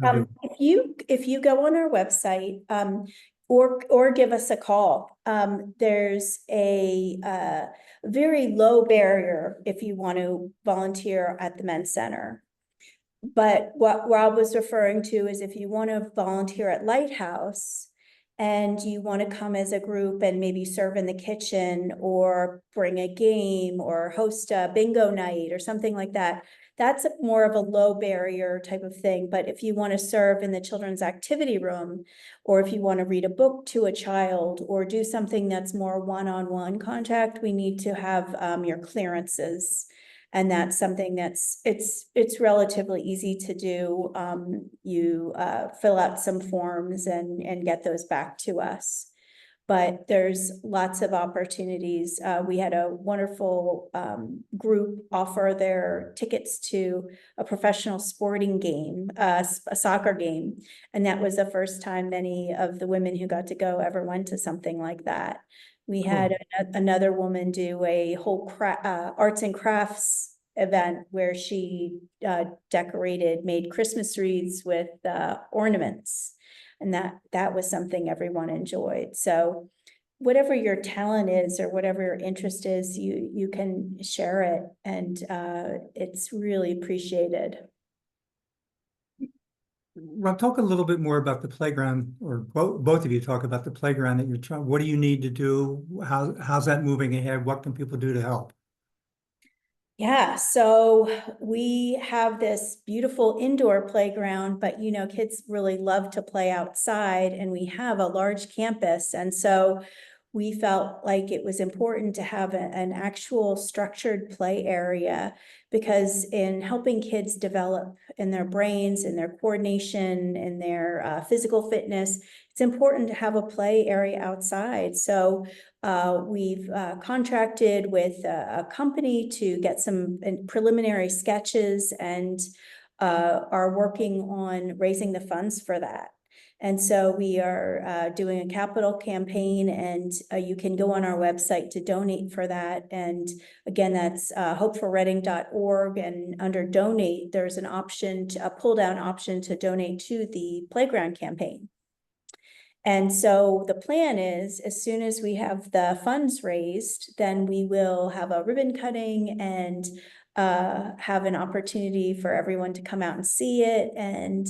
If you go on our website, or give us a call, there's a very low barrier if you want to volunteer at the Men's Center. But what Rob was referring to is if you want to volunteer at Lighthouse and you want to come as a group and maybe serve in the kitchen or bring a game or host a bingo night or something like that, that's more of a low barrier type of thing. But if you want to serve in the children's activity room, or if you want to read a book to a child or do something that's more one-on-one contact, we need to have your clearances. And that's something it's relatively easy to do. You fill out some forms and get those back to us. But there's lots of opportunities. We had a wonderful group offer their tickets to a professional sporting game, a soccer game. And that was the first time many of the women who got to go ever went to something like that. We had another woman do a whole arts and crafts event where she made Christmas wreaths with ornaments. And that was something everyone enjoyed. So whatever your talent is or whatever your interest is, you can share it, and it's really appreciated. Rob, talk a little bit more about the playground, or both of you talk about the playground that you're trying. What do you need to do? How's that moving ahead? What can people do to help? Yeah, so we have this beautiful indoor playground, but kids really love to play outside, and we have a large campus. And so we felt like it was important to have an actual structured play area, because in helping kids develop in their brains, in their coordination, in their physical fitness, it's important to have a play area outside. So we've contracted with a company to get some preliminary sketches, and are working on raising the funds for that. And so we are doing a capital campaign, and you can go on our website to donate for that. And again, that's hopeforreading.org, and under donate, there's an option, a pull down option to donate to the playground campaign. And so the plan is, as soon as we have the funds raised, then we will have a ribbon cutting and have an opportunity for everyone to come out and see it. And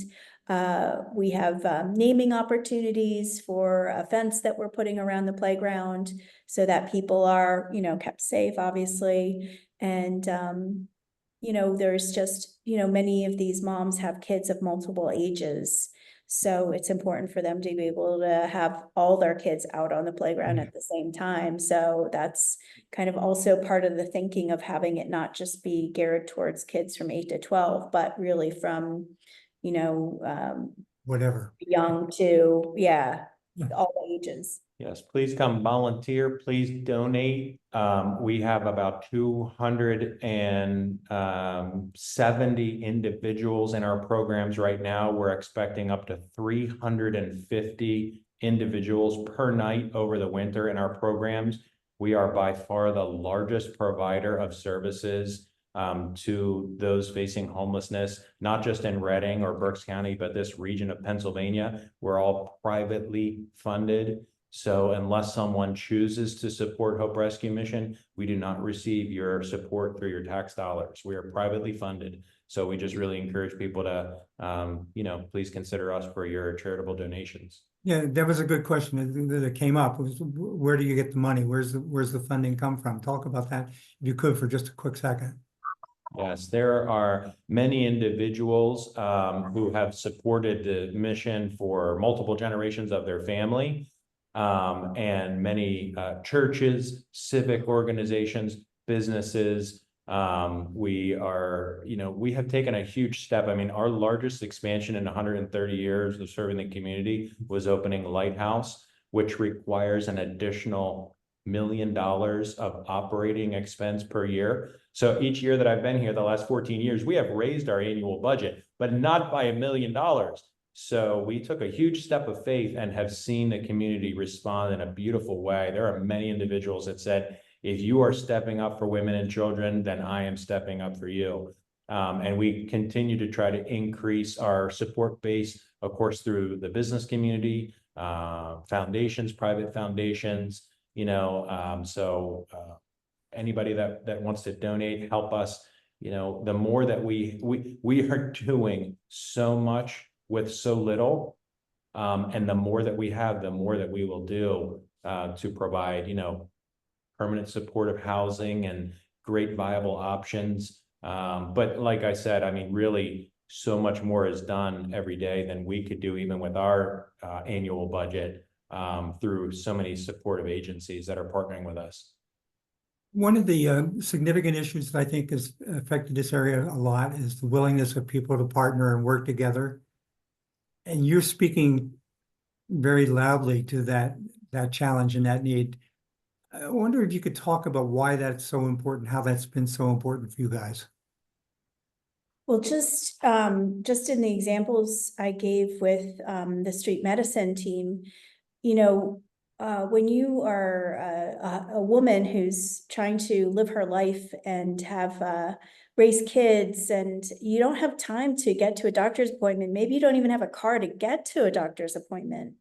we have naming opportunities for a fence that we're putting around the playground so that people are, kept safe, obviously. And, there's just, many of these moms have kids of multiple ages. So it's important for them to be able to have all their kids out on the playground at the same time. So that's kind of also part of the thinking of having it not just be geared towards kids from 8 to 12, but really from, Whatever. young to, all ages. Yes, please come volunteer, please donate. We have about 270 individuals in our programs right now. We're expecting up to 350 individuals per night over the winter in our programs. We are by far the largest provider of services to those facing homelessness, not just in Reading or Berks County, but this region of Pennsylvania. We're all privately funded. So unless someone chooses to support Hope Rescue Mission, we do not receive your support through your tax dollars. We are privately funded. So we just really encourage people to, please consider us for your charitable donations. Yeah, that was a good question that came up. Was where do you get the money? Where's the funding come from? Talk about that if you could for just a quick second. Yes, there are many individuals who have supported the mission for multiple generations of their family. And many churches, civic organizations, businesses. We have taken a huge step. I mean, our largest expansion in 130 years of serving the community was opening Lighthouse, which requires an additional $1 million of operating expense per year. So each year that I've been here, the last 14 years, we have raised our annual budget, but not by $1 million. So we took a huge step of faith and have seen the community respond in a beautiful way. There are many individuals that said, if you are stepping up for women and children, then I am stepping up for you. And we continue to try to increase our support base, of course, through the business community, foundations, private foundations, anybody that wants to donate, help us, the more that we are doing so much with so little, and the more that we have, the more that we will do to provide, permanent supportive housing and great viable options. But like I said, I mean, really so much more is done every day than we could do even with our annual budget through so many supportive agencies that are partnering with us. One of the significant issues that I think has affected this area a lot is the willingness of people to partner and work together. And you're speaking very loudly to that challenge and that need. I wonder if you could talk about why that's so important, how that's been so important for you guys. Well, just in the examples I gave with the street medicine team, you know, when you are a woman who's trying to live her life and have raise kids, and you don't have time to get to a doctor's appointment, maybe you don't even have a car to get to a doctor's appointment.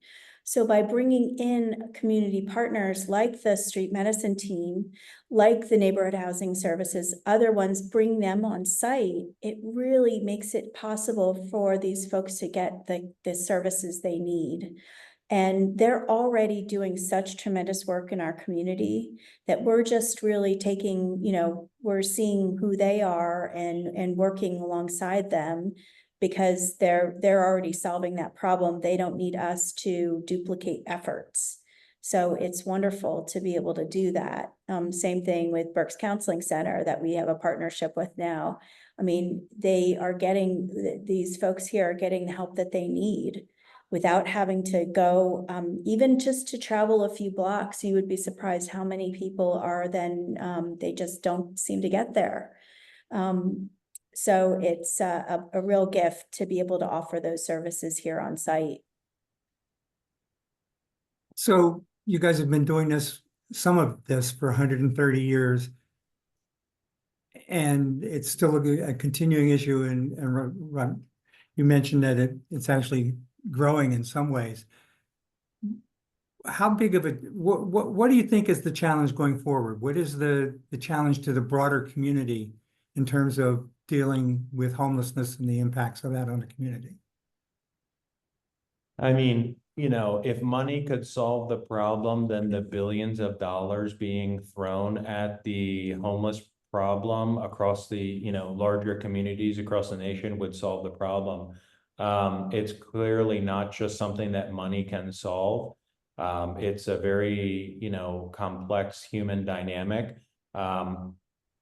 So by bringing in community partners like the street medicine team, like the neighborhood housing services, other ones, bring them on site, it really makes it possible for these folks to get the services they need. And they're already doing such tremendous work in our community that we're just really taking, you know, we're seeing who they are and working alongside them, because they're already solving that problem. They don't need us to duplicate efforts. So it's wonderful to be able to do that. Same thing with Berks Counseling Center that we have a partnership with now. I mean, they are getting, these folks here are getting the help that they need without having to go, even just to travel a few blocks. You would be surprised how many people are then, they just don't seem to get there. So it's a real gift to be able to offer those services here on site. So you guys have been doing some of this for 130 years. And it's still a continuing issue, and you mentioned that it's actually growing in some ways. How big of what do you think is the challenge going forward? What is the challenge to the broader community in terms of dealing with homelessness and the impacts of that on the community? I mean, you know, if money could solve the problem, then the billions of dollars being thrown at the homeless problem across the, you know, larger communities across the nation would solve the problem. It's clearly not just something that money can solve. It's a very, you know, complex human dynamic.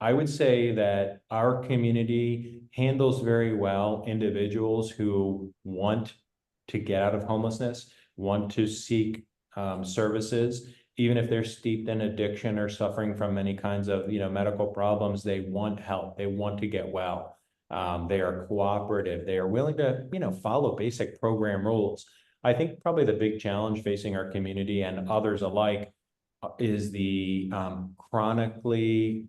I would say that our community handles very well individuals who want to get out of homelessness, want to seek services, even if they're steeped in addiction or suffering from many kinds of, you know, medical problems. They want help. They want to get well. They are cooperative. They are willing to, you know, follow basic program rules. I think probably the big challenge facing our community and others alike is the chronically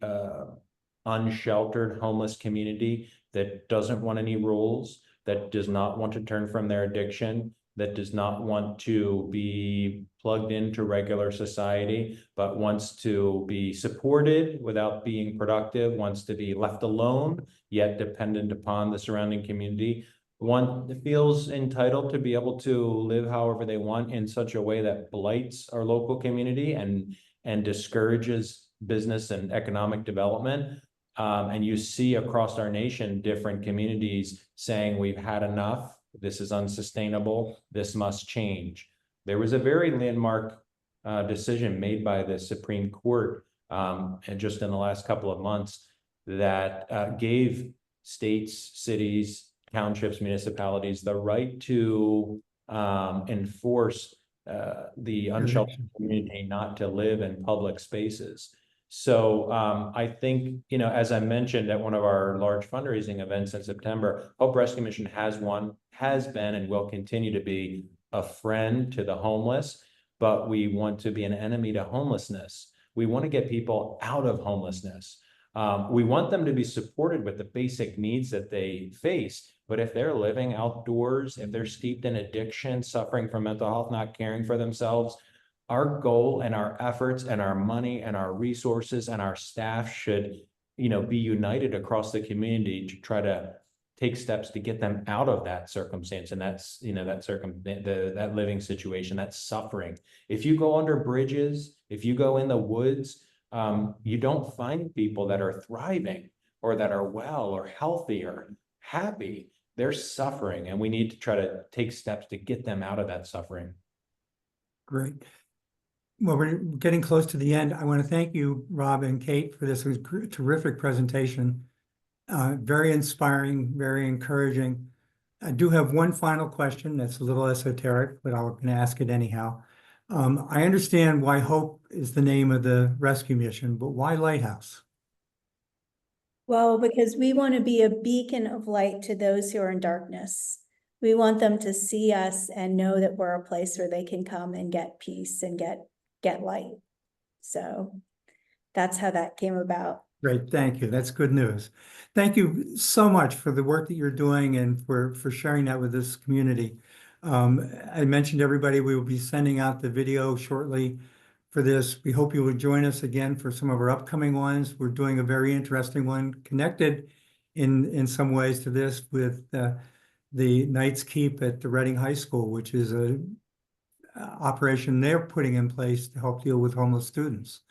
unsheltered homeless community that doesn't want any rules, that does not want to turn from their addiction, that does not want to be plugged into regular society, but wants to be supported without being productive, wants to be left alone, yet dependent upon the surrounding community. One feels entitled to be able to live however they want in such a way that blights our local community and discourages business and economic development. And you see across our nation, different communities saying, we've had enough, this is unsustainable, this must change. There was a very landmark decision made by the Supreme Court and just in the last couple of months that gave states, cities, townships, municipalities the right to enforce the unsheltered community not to live in public spaces. So I think, you know, as I mentioned at one of our large fundraising events in September, Hope Rescue Mission has been and will continue to be a friend to the homeless, but we want to be an enemy to homelessness. We want to get people out of homelessness. We want them to be supported with the basic needs that they face. But if they're living outdoors, if they're steeped in addiction, suffering from mental health, not caring for themselves, our goal and our efforts and our money and our resources and our staff should, you know, be united across the community to try to take steps to get them out of that circumstance. And that's, you know, that living situation, that suffering. If you go under bridges, if you go in the woods, you don't find people that are thriving or that are well or healthy or happy. They're suffering, and we need to try to take steps to get them out of that suffering. Great. Well, we're getting close to the end. I want to thank you, Rob and Kate, for this terrific presentation. Very inspiring, very encouraging. I do have one final question that's a little esoteric, but I'm going to ask it anyhow. I understand why Hope is the name of the rescue mission, but why Lighthouse? Well, because we want to be a beacon of light to those who are in darkness. We want them to see us and know that we're a place where they can come and get peace and get light. So that's how that came about. Great, thank you. That's good news. Thank you so much for the work that you're doing and for sharing that with this community. I mentioned everybody, we will be sending out the video shortly for this. We hope you will join us again for some of our upcoming ones. We're doing a very interesting one connected in some ways to this with the Knights Keep at the Reading High School, which is a operation they're putting in place to help deal with homeless students.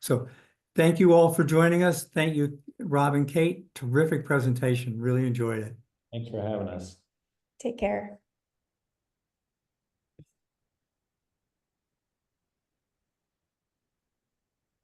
So thank you all for joining us. Thank you, Rob and Kate. Terrific presentation. Really enjoyed it. Thanks for having us. Take care.